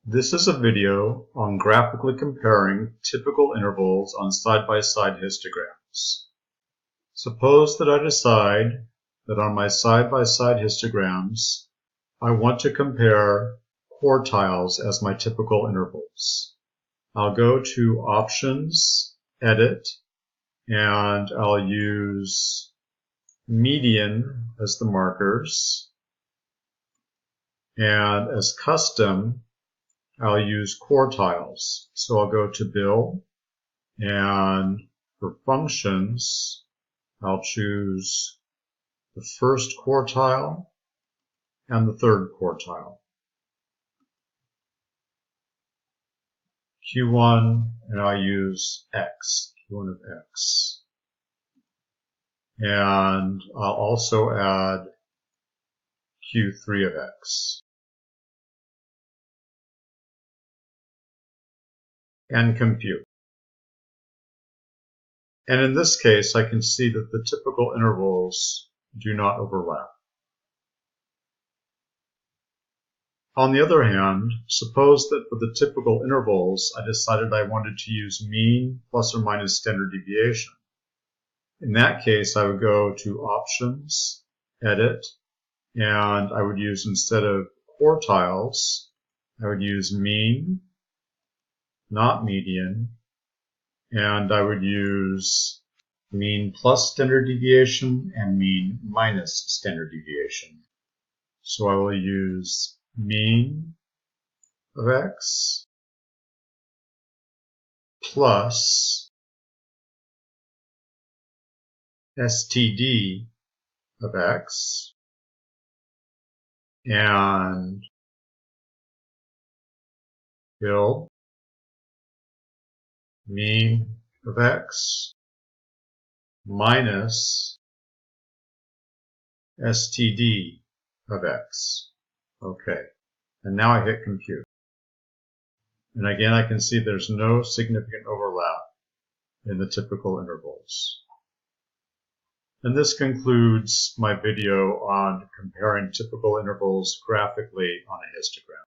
This is a video on graphically comparing typical intervals on side-by-side histograms. Suppose that I decide that on my side-by-side histograms, I want to compare quartiles as my typical intervals. I'll go to Options, Edit, and I'll use median as the markers. And as custom, I'll use quartiles. So I'll go to Bill, and for functions, I'll choose the first quartile and the third quartile. Q1, and I'll use X, Q1 of X. And I'll also add Q3 of X. And compute. And in this case, I can see that the typical intervals do not overlap. On the other hand, suppose that for the typical intervals, I decided I wanted to use mean plus or minus standard deviation. In that case, I would go to Options, Edit, and I would use, instead of quartiles, I would use mean, not median, and I would use mean plus standard deviation and mean minus standard deviation. So I will use mean of X plus STD of X and Bill mean of X minus STD of X. Okay, and now I hit compute. And again, I can see there's no significant overlap in the typical intervals. And this concludes my video on comparing typical intervals graphically on a histogram.